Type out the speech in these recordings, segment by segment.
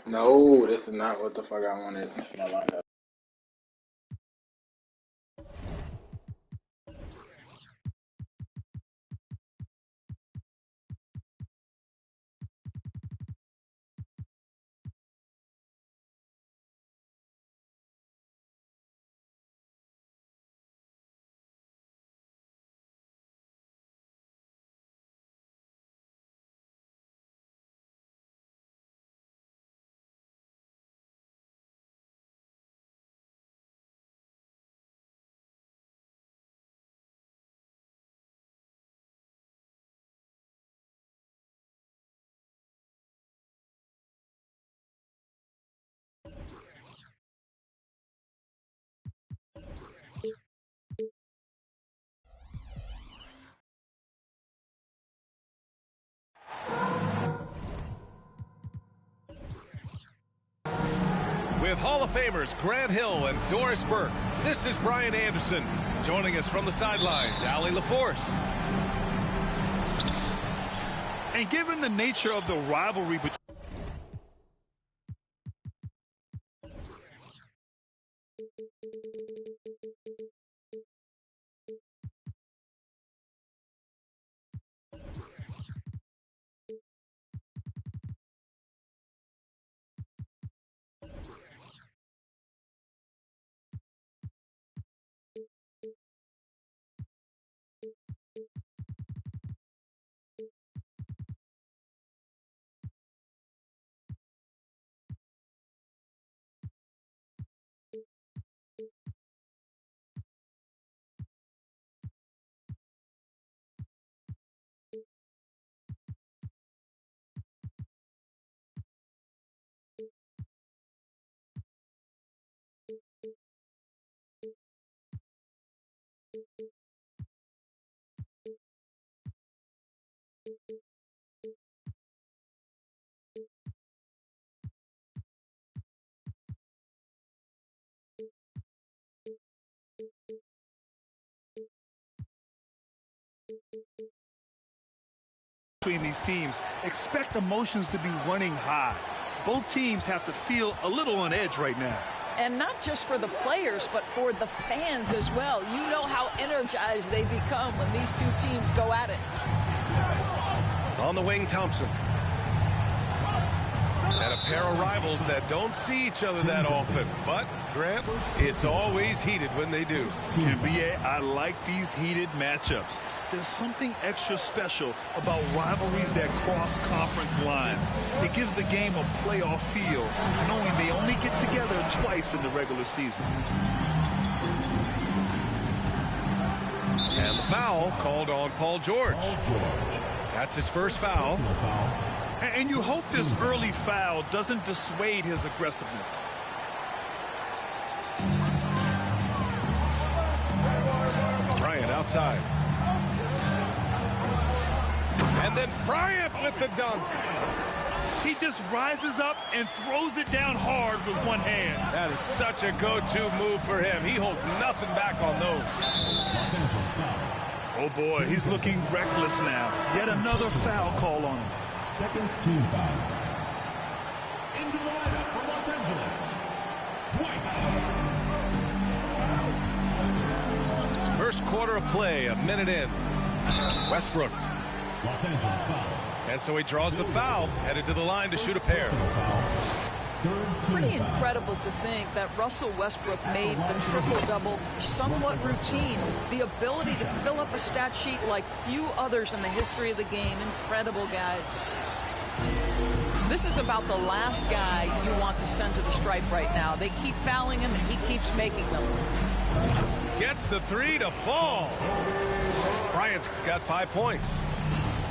No, this is not what the fuck I wanted. That's my lineup. With Hall of Famers Grant Hill and Doris Burke, this is Brian Anderson. Joining us from the sidelines, Allie LaForce. And given the nature of the rivalry between these teams, expect emotions to be running high. Both teams have to feel a little on edge right now. And not just for the players, but for the fans as well. You know how energized they become when these two teams go at it. On the wing, Thompson. And a pair of rivals that don't see each other that often. But, Grant, it's always heated when they do. NBA, I like these heated matchups. There's something extra special about rivalries that cross conference lines. It gives the game a playoff feel, knowing they only get together twice in the regular season. And the foul called on Paul George. That's his first foul. And you hope this early foul doesn't dissuade his aggressiveness. Bryant outside. And then Bryant with the dunk. He just rises up and throws it down hard with one hand. That is such a go-to move for him. He holds nothing back on those. Oh, boy, he's looking reckless now. Yet another foul call on him. Second team foul. Into the lineup for Los Angeles, Dwight. First quarter of play, a minute in. Westbrook. Los Angeles foul. And so he draws the foul, headed to the line to shoot a pair. Pretty incredible to think that Russell Westbrook made the triple-double somewhat routine. The ability to fill up a stat sheet like few others in the history of the game. Incredible, guys. This is about the last guy you want to send to the stripe right now. They keep fouling him, and he keeps making them. Gets the three to fall. Bryant's got 5 points.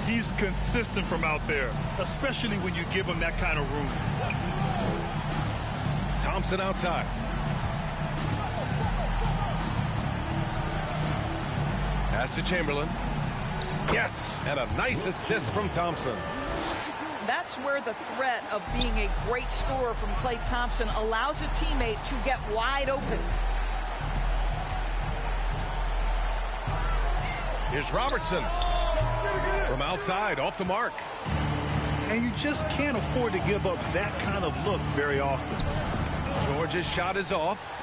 He's consistent from out there, especially when you give him that kind of room. Thompson outside. Pass to Chamberlain. Yes, and a nice assist from Thompson. That's where the threat of being a great scorer from Klay Thompson allows a teammate to get wide open. Here's Robertson. From outside, off the mark. and you just can't afford to give up that kind of look very often. George's shot is off.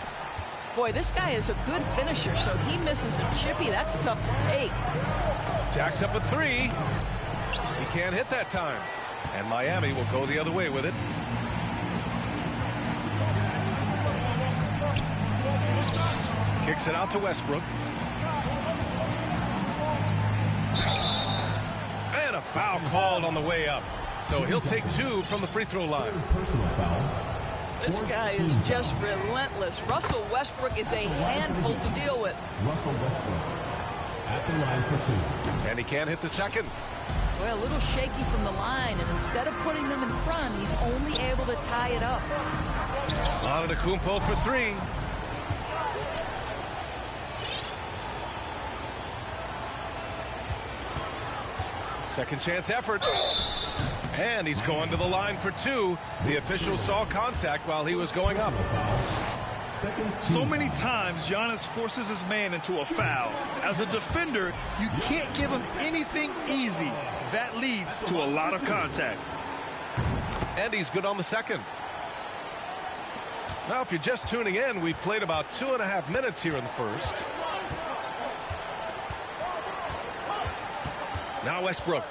Boy, this guy is a good finisher, so he misses a chippy. That's tough to take. Jacks up a three. He can't hit that time. And Miami will go the other way with it. Kicks it out to Westbrook. And a foul called on the way up. So he'll take 2 from the free throw line. Personal foul. This guy is just relentless. Russell Westbrook is a handful to deal with. Russell Westbrook at the line for 2. And he can't hit the second. Well, a little shaky from the line, and instead of putting them in front, he's only able to tie it up. Antetokounmpo for 3. Second chance effort. And he's going to the line for 2. The official saw contact while he was going up. So many times Giannis forces his man into a foul. As a defender, you can't give him anything easy. That leads to a lot of contact. And he's good on the second. Now, if you're just tuning in, we've played about 2.5 minutes here in the first. Now Westbrook.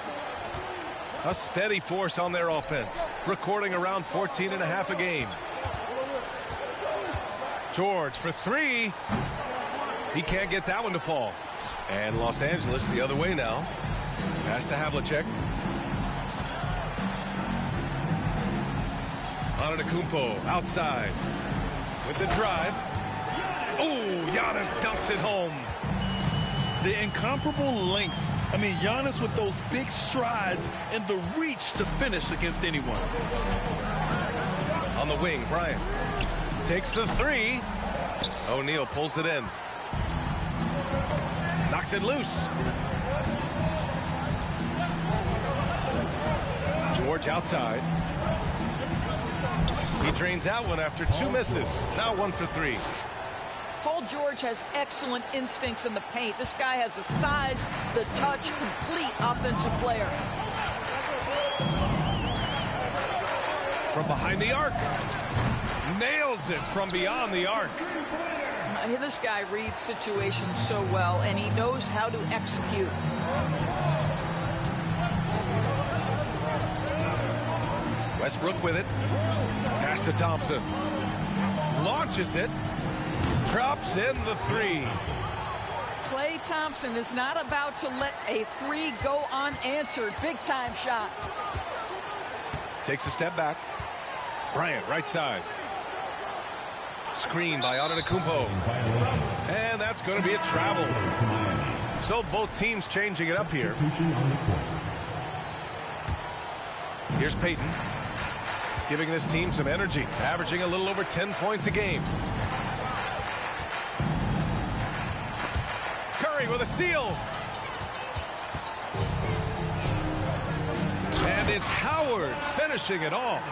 A steady force on their offense, recording around 14.5 a game. George for 3. He can't get that one to fall. And Los Angeles the other way now. Pass to Havlicek. Antetokounmpo outside with the drive. Oh, Giannis dunks it home. The incomparable length. I mean, Giannis with those big strides and the reach to finish against anyone. On the wing, Bryant takes the 3. O'Neal pulls it in. Knocks it loose. George outside. He drains out one after 2 misses. Now 1 for 3. Paul George has excellent instincts in the paint. This guy has the size, the touch, complete offensive player. From behind the arc. Nails it from beyond the arc. This guy reads situations so well, and he knows how to execute. Westbrook with it. Pass to Thompson. Launches it. Drops in the 3. Klay Thompson is not about to let a 3 go unanswered. Big time shot. Takes a step back. Bryant right side. Screen by Antetokounmpo. And that's going to be a travel. So both teams changing it up here. Here's Payton. Giving this team some energy. Averaging a little over 10 points a game. Curry with a steal. And it's Howard finishing it off.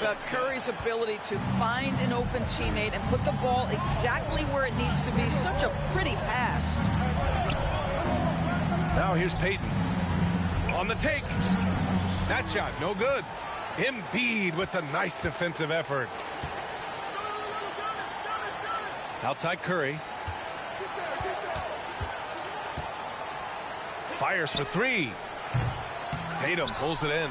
But Curry's ability to find an open teammate and put the ball exactly where it needs to be. Such a pretty pass. Now here's Payton. On the take. That shot, no good. Embiid with the nice defensive effort. Outside Curry. Fires for 3. Tatum pulls it in.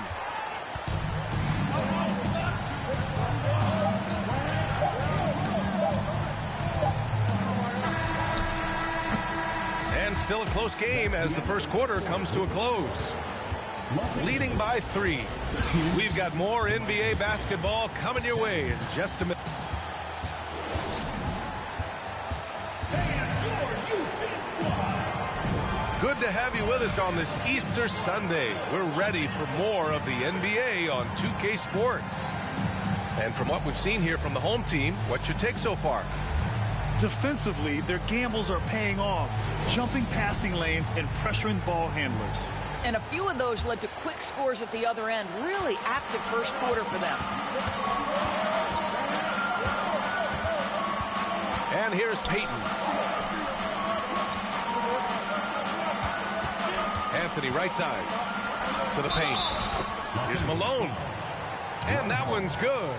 And still a close game as the first quarter comes to a close. Leading by 3. We've got more NBA basketball coming your way in just a minute. Good to have you with us on this Easter Sunday. We're ready for more of the NBA on 2K Sports. And from what we've seen here from the home team, what's your take so far? Defensively, their gambles are paying off, jumping passing lanes and pressuring ball handlers. And a few of those led to quick scores at the other end. Really active first quarter for them. And here's Payton. Anthony right side. to the paint. Here's Malone. And that one's good.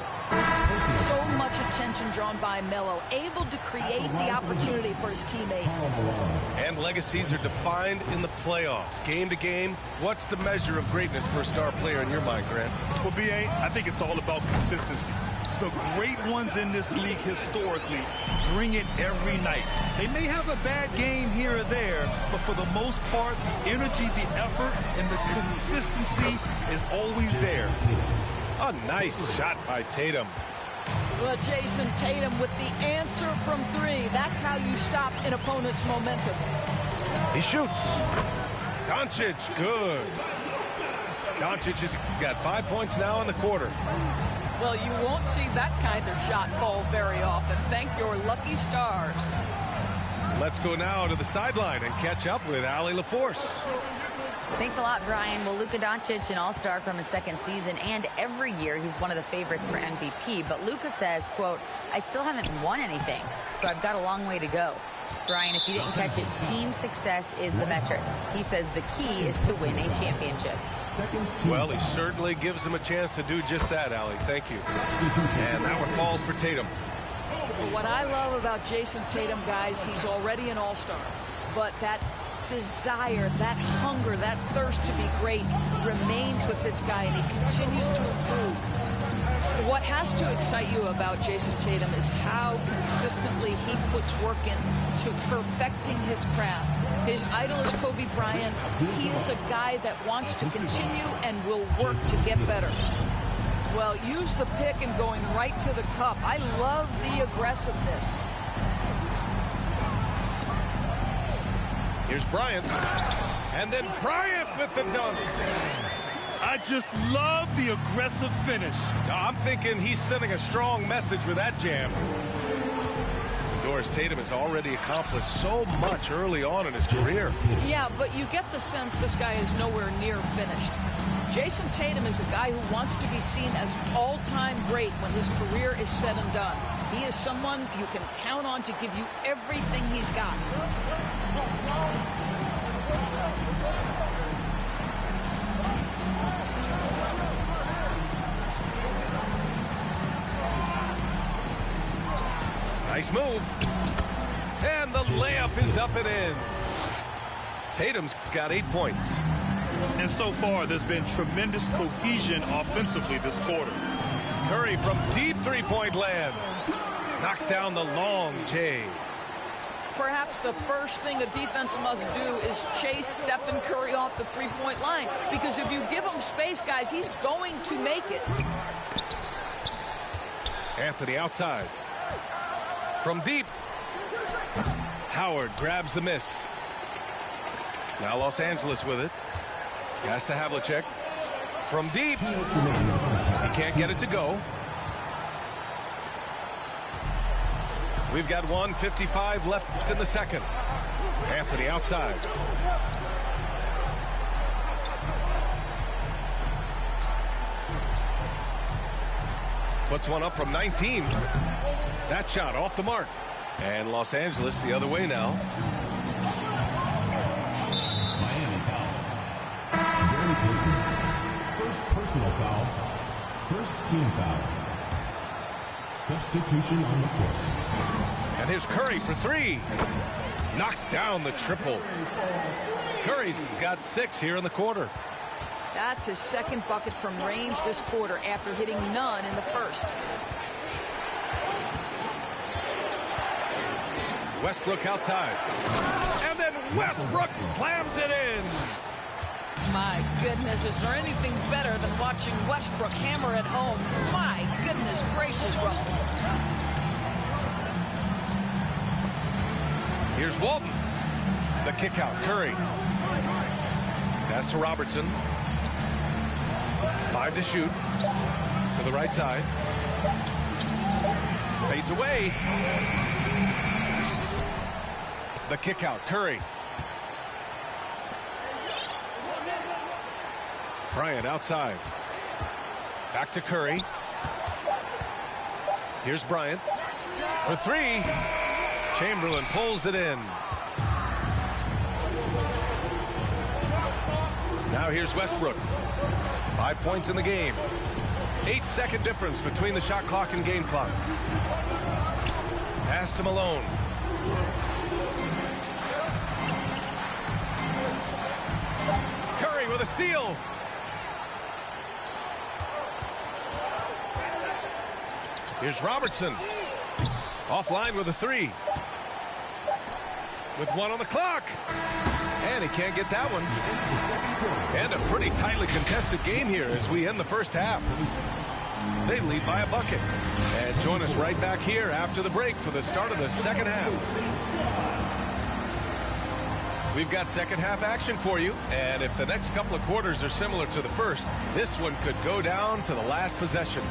So much attention drawn by Melo, able to create the opportunity for his teammate. And legacies are defined in the playoffs. Game to game, what's the measure of greatness for a star player in your mind, Grant? Well, B.A., I think it's all about consistency. The great ones in this league historically bring it every night. They may have a bad game here or there, but for the most part, the energy, the effort, and the consistency is always there. A nice shot by Tatum. Well, Jason Tatum with the answer from three. That's how you stop an opponent's momentum. He shoots. Doncic, good. Doncic has got 5 points now in the quarter. Well, you won't see that kind of shot fall very often. Thank your lucky stars. Let's go now to the sideline and catch up with Allie LaForce. Thanks a lot, Brian. Well, Luka Doncic, an all-star from his second season, and every year he's one of the favorites for MVP. But Luka says, quote, I still haven't won anything, so I've got a long way to go. Brian, if you didn't catch it, team success is the metric. He says the key is to win a championship. Well, he certainly gives him a chance to do just that, Allie. Thank you. And that one falls for Tatum. What I love about Jason Tatum, guys, he's already an all-star. But that desire, that hunger, that thirst to be great remains with this guy, and he continues to improve. What has to excite you about Jason Tatum is how consistently he puts work in to perfecting his craft. His idol is Kobe Bryant. He is a guy that wants to continue and will work to get better. Well, use the pick and going right to the cup. I love the aggressiveness. Here's Bryant. And then Bryant with the dunk. I just love the aggressive finish. I'm thinking he's sending a strong message with that jam. Doris, Tatum has already accomplished so much early on in his career. Yeah, but you get the sense this guy is nowhere near finished. Jason Tatum is a guy who wants to be seen as all-time great when his career is said and done. He is someone you can count on to give you everything he's got. Nice move. And the layup is up and in. Tatum's got 8 points. And so far, there's been tremendous cohesion offensively this quarter. Curry from deep three-point land. Knocks down the long J. Perhaps the first thing a defense must do is chase Stephen Curry off the three-point line. Because if you give him space, guys, he's going to make it. Anthony outside. From deep. Howard grabs the miss. Now Los Angeles with it. Has to Havlicek. From deep. He can't get it to go. We've got 1:55 left in the second. Anthony outside. Puts one up from 19. That shot off the mark. And Los Angeles the other way now. Miami foul. Gary Payton. First personal foul. First team foul. Substitution on the court. And here's Curry for three. Knocks down the triple. Curry's got 6 here in the quarter. That's his second bucket from range this quarter after hitting none in the first. Westbrook outside. And then Westbrook slams it in. My goodness, is there anything better than watching Westbrook hammer at home? My goodness gracious, Russell. Here's Walton. The kick out. Curry. Pass to Robertson. 5 to shoot. To the right side. Fades away. The kick out. Curry. Bryant outside. Back to Curry. Here's Bryant. For three. Chamberlain pulls it in. Now here's Westbrook. 5 points in the game. 8-second difference between the shot clock and game clock. Pass to Malone. Curry with a steal. Here's Robertson. Offline with a 3. With 1 on the clock. And he can't get that one. And a pretty tightly contested game here as we end the first half. They lead by a bucket. And join us right back here after the break for the start of the second half. We've got second half action for you. And if the next couple of quarters are similar to the first, this one could go down to the last possession.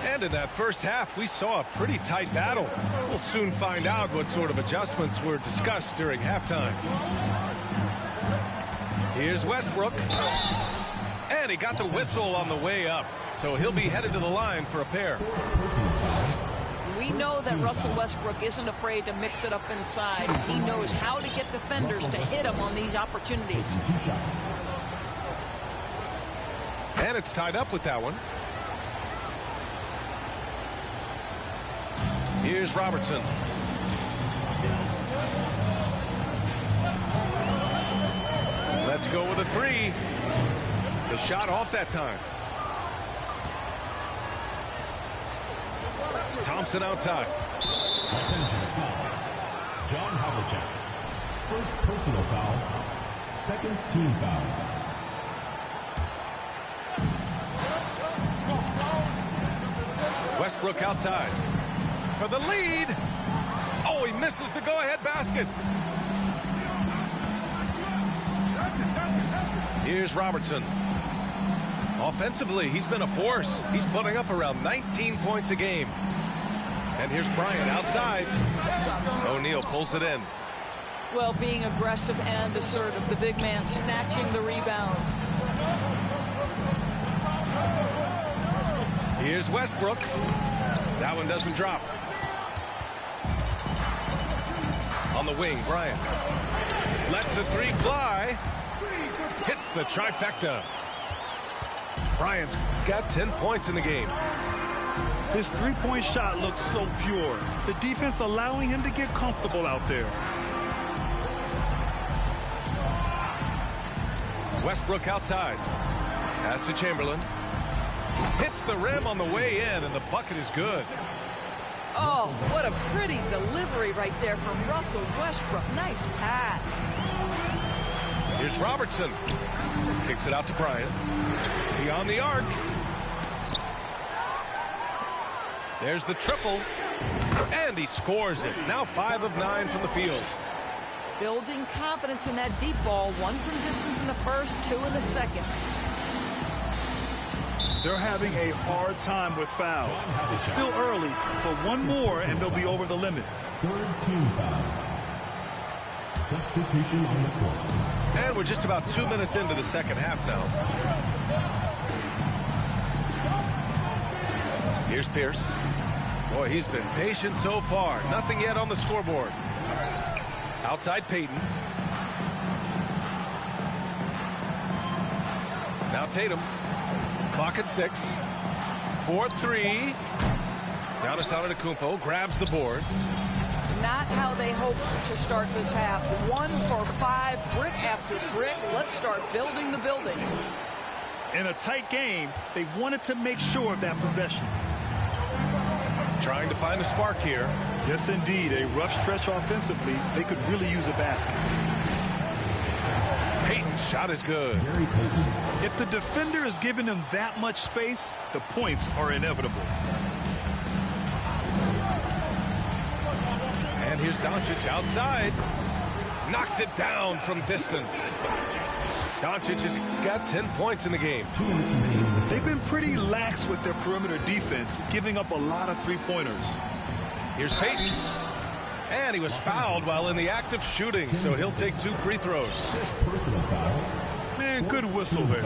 And in that first half, we saw a pretty tight battle. We'll soon find out what sort of adjustments were discussed during halftime. Here's Westbrook. And he got the whistle on the way up. So he'll be headed to the line for a pair. We know that Russell Westbrook isn't afraid to mix it up inside. He knows how to get defenders to hit him on these opportunities. And it's tied up with that one. Here's Robertson. Let's go with a 3. The shot off that time. Thompson outside. Los Angeles foul. John Havlicek. First personal foul. Second team foul. Westbrook outside. For the lead. Oh, he misses the go-ahead basket. Here's Robertson. Offensively, he's been a force. He's putting up around 19 points a game. And here's Bryant outside. O'Neal pulls it in. Well, being aggressive and assertive, the big man snatching the rebound. Here's Westbrook. That one doesn't drop. On the wing, Bryant. Lets the 3 fly. Hits the trifecta. Bryant's got 10 points in the game. His three-point shot looks so pure. The defense allowing him to get comfortable out there. Westbrook outside. Pass to Chamberlain. Hits the rim on the way in, and the bucket is good. Oh, what a pretty delivery right there from Russell Westbrook. Nice pass. Here's Robertson. Kicks it out to Bryant. Beyond the arc. There's the triple. And he scores it. Now 5 of 9 from the field. Building confidence in that deep ball. 1 from distance in the first, 2 in the second. They're having a hard time with fouls. It's still early, but 1 more and they'll be over the limit. Third team foul. Substitution on the court. And we're just about 2 minutes into the second half now. Here's Pierce. Boy, he's been patient so far. Nothing yet on the scoreboard. Outside Payton. Now Tatum. Clock at 6. 4-3. Giannis Antetokounmpo grabs the board. Not how they hoped to start this half. 1 for 5, brick after brick. Let's start building the building. In a tight game, they wanted to make sure of that possession. Trying to find a spark here. Yes, indeed. A rough stretch offensively. They could really use a basket. Payton's shot is good. Gary Payton. If the defender is giving them that much space, the points are inevitable. And here's Doncic outside. Knocks it down from distance. Doncic has got 10 points in the game. 2 minutes remaining. They've been pretty lax with their perimeter defense, giving up a lot of three-pointers. Here's Payton. And he was fouled while in the act of shooting, so he'll take 2 free throws. Personal foul. Man, good whistle there.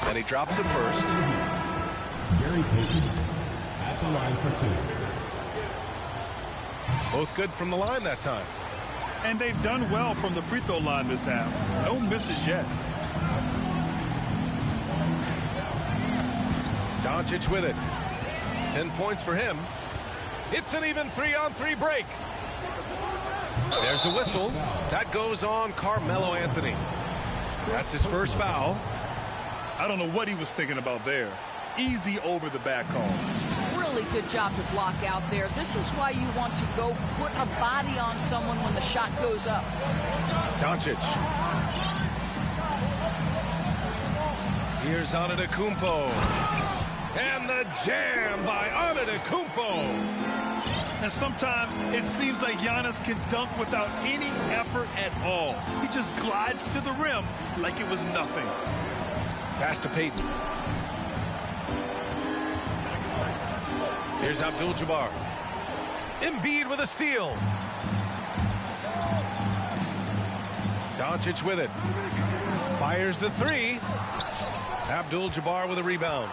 And he drops it first. Gary Payton at the line for 2. Both good from the line that time. And they've done well from the free throw line this half. No misses yet. Doncic with it. 10 points for him. It's an even 3-on-3 break. There's a whistle. That goes on Carmelo Anthony. That's his first foul. I don't know what he was thinking about there. Easy over the back call. Really good job to block out there. This is why you want to go put a body on someone when the shot goes up. Doncic. Here's Antetokounmpo. And the jam by Antetokounmpo. And sometimes it seems like Giannis can dunk without any effort at all. He just glides to the rim like it was nothing. Pass to Payton. Here's Abdul-Jabbar. Embiid with a steal. Doncic with it. Fires the three. Abdul-Jabbar with a rebound.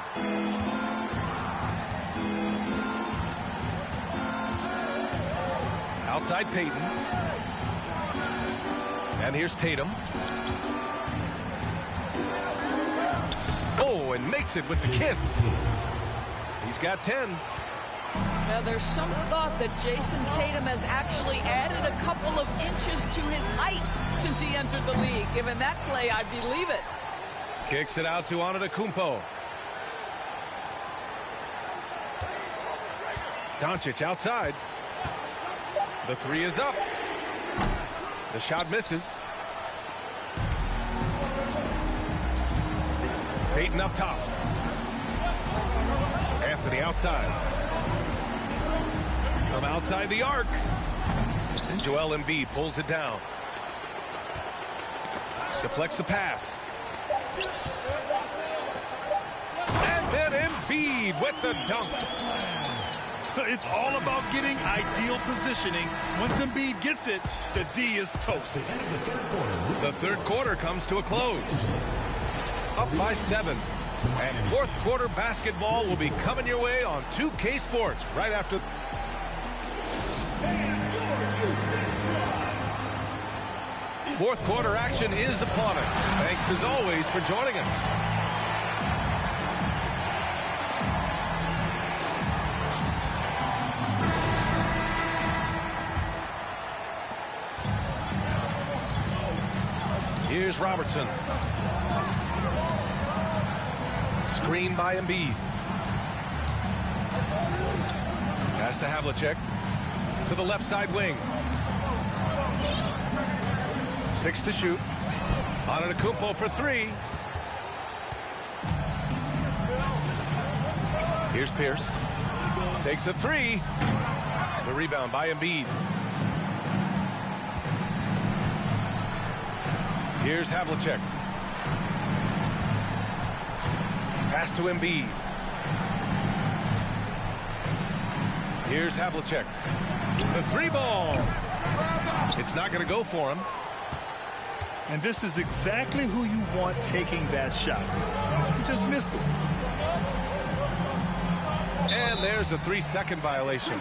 Outside Payton. And here's Tatum. Oh, and makes it with the kiss. He's got 10. Now, there's some thought that Jason Tatum has actually added a couple of inches to his height since he entered the league. Given that play, I believe it. Kicks it out to Antetokounmpo. Doncic outside. The three is up. The shot misses. Payton up top. Anthony outside. From outside the arc. And Joel Embiid pulls it down. Deflects the pass. And then Embiid with the dunk. It's all about getting ideal positioning. Once Embiid gets it, the D is toast. The third quarter comes to a close. Up by 7. And fourth quarter basketball will be coming your way on 2K Sports right after. Fourth quarter action is upon us. Thanks as always for joining us. Here's Robertson. Screen by Embiid. Pass to Havlicek. To the left side wing. 6 to shoot. Antetokounmpo for 3. Here's Pierce. Takes a 3. The rebound by Embiid. Here's Havlicek. Pass to Embiid. Here's Havlicek. The 3 ball. It's not going to go for him. And this is exactly who you want taking that shot. He just missed it. And there's a 3-second violation. LA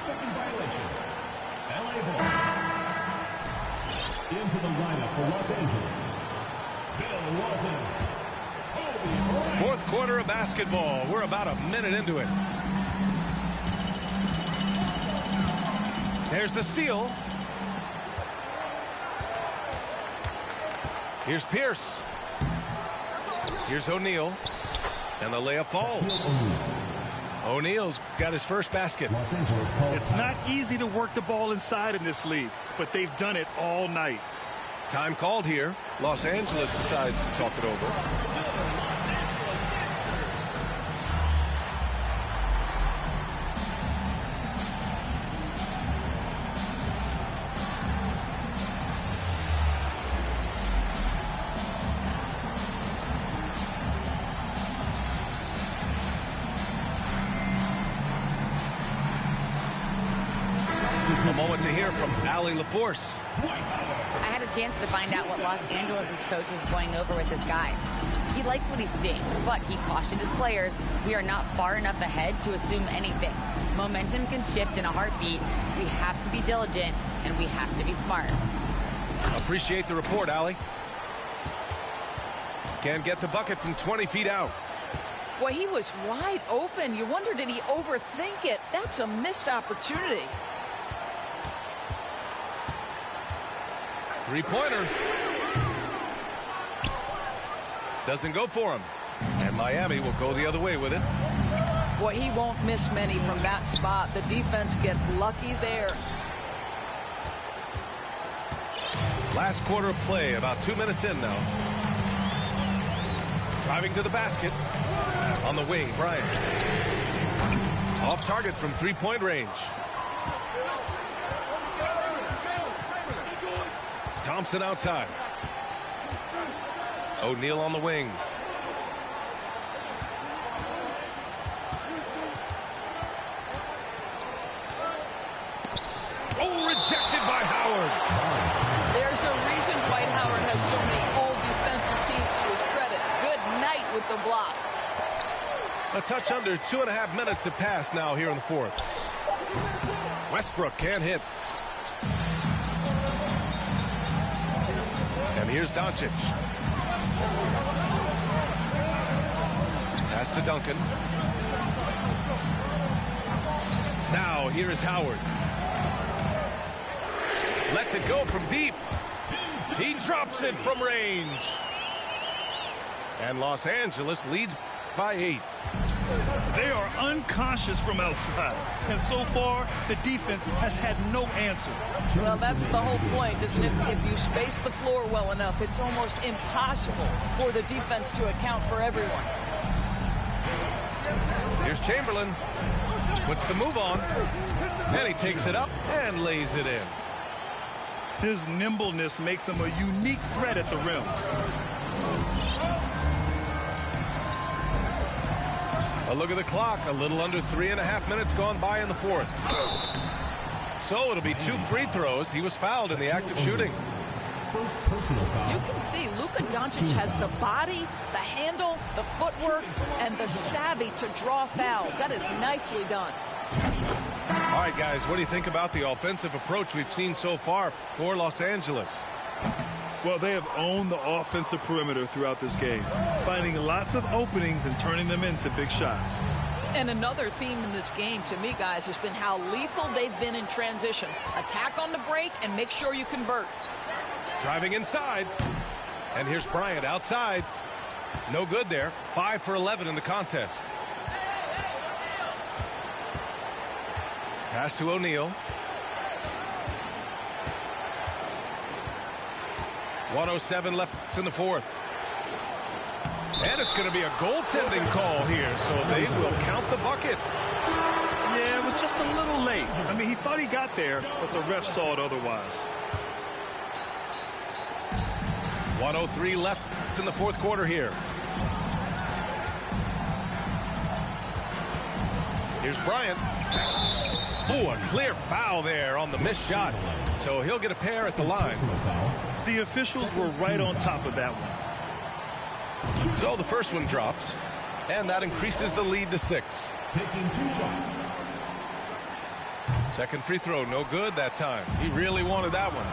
ball. Into the lineup for Los Angeles. Bill Walton. Fourth quarter of basketball. We're about a minute into it. There's the steal. Here's Pierce. Here's O'Neal. And the layup falls. O'Neal's got his first basket. It's not easy to work the ball inside in this league, but they've done it all night. Time called here. Los Angeles decides to talk it over. A moment to hear from Allie LaForce. I had a chance to find out what Los Angeles' coach was going over with his guys. He likes what he's seeing, but he cautioned his players, we are not far enough ahead to assume anything. Momentum can shift in a heartbeat. We have to be diligent, and we have to be smart. Appreciate the report, Allie. Can't get the bucket from 20 feet out. Boy, he was wide open. You wonder, did he overthink it? That's a missed opportunity. Three-pointer. Doesn't go for him. And Miami will go the other way with it. Boy, he won't miss many from that spot. The defense gets lucky there. Last quarter of play, about 2 minutes in now. Driving to the basket. On the wing, Bryant. Off target from three-point range. Thompson outside. O'Neal on the wing. Oh, rejected by Howard. There's a reason Dwight Howard has so many all-defensive teams to his credit. Good night with the block. A touch under 2.5 minutes have passed now here in the fourth. Westbrook can't hit. And here's Doncic. Pass to Duncan. Now here is Howard. Lets it go from deep. He drops it from range. And Los Angeles leads by 8. They are unconscious from outside. And so far, the defense has had no answer. Well, that's the whole point, isn't it? If you space the floor well enough, it's almost impossible for the defense to account for everyone. Here's Chamberlain. Puts the move on. And he takes it up and lays it in. His nimbleness makes him a unique threat at the rim. A look at the clock. A little under 3.5 minutes gone by in the fourth. So it'll be 2 free throws. He was fouled in the act of shooting. First personal foul. You can see Luka Doncic has the body, the handle, the footwork, and the savvy to draw fouls. That is nicely done. All right, guys, what do you think about the offensive approach we've seen so far for Los Angeles? Well, they have owned the offensive perimeter throughout this game, finding lots of openings and turning them into big shots. And another theme in this game, to me, guys, has been how lethal they've been in transition. Attack on the break and make sure you convert. Driving inside. And here's Bryant outside. No good there. 5 for 11 in the contest. Pass to O'Neal. 1:07 left in the fourth. And it's going to be a goaltending call here, so they will count the bucket. Yeah, it was just a little late. I mean, he thought he got there, but the ref saw it otherwise. 1:03 left in the fourth quarter here. Here's Bryant. Oh, a clear foul there on the missed shot. So he'll get a pair at the line. The officials were right on top of that one. So the first one drops, and that increases the lead to 6. Taking 2 shots. Second free throw, no good that time. He really wanted that one.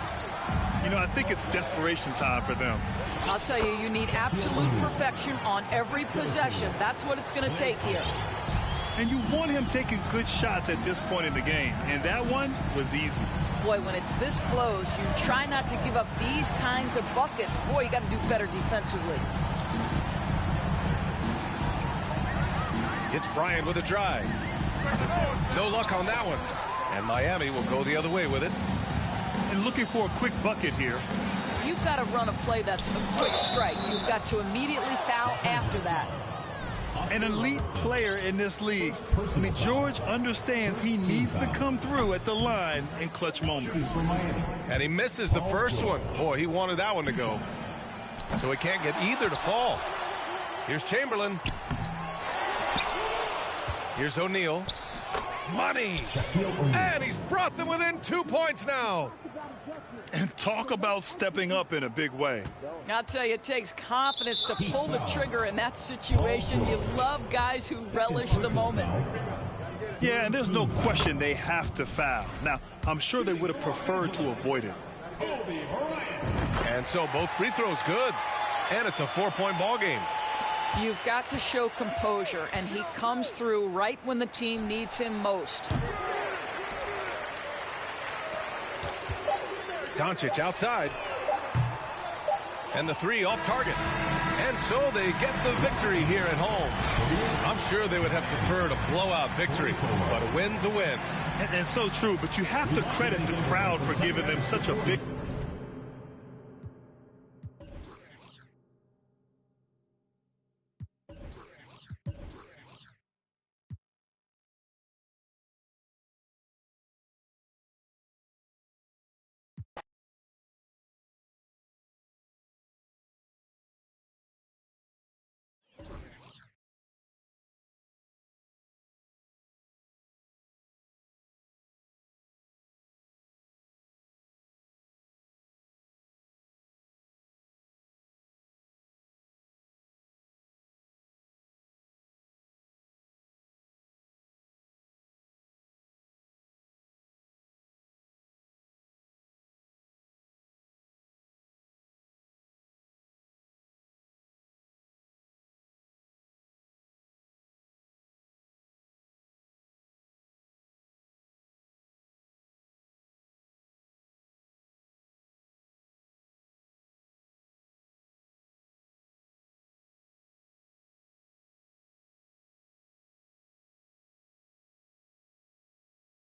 You know, I think it's desperation time for them. I'll tell you, you need absolute perfection on every possession. That's what it's going to take here. And you want him taking good shots at this point in the game, and that one was easy. Boy, when it's this close, you try not to give up these kinds of buckets. Boy, you got to do better defensively. It's Bryant with a drive. No luck on that one. And Miami will go the other way with it. And looking for a quick bucket here. You've got to run a play that's a quick strike. You've got to immediately foul after that. An elite player in this league. I mean, George understands he needs to come through at the line in clutch moments. And he misses the first one. Boy, he wanted that one to go. So he can't get either to fall. Here's Chamberlain. Here's O'Neal. Money. And he's brought them within 2 points now. And talk about stepping up in a big way. I'll tell you, it takes confidence to pull the trigger in that situation. You love guys who relish the moment. Yeah, and there's no question they have to foul. Now, I'm sure they would have preferred to avoid it. And so both free throws good. And it's a 4-point ball game. You've got to show composure, and he comes through right when the team needs him most. Doncic outside. And the three off target. And so they get the victory here at home. I'm sure they would have preferred a blowout victory, but a win's a win. And so true, but you have to credit the crowd for giving them such a big...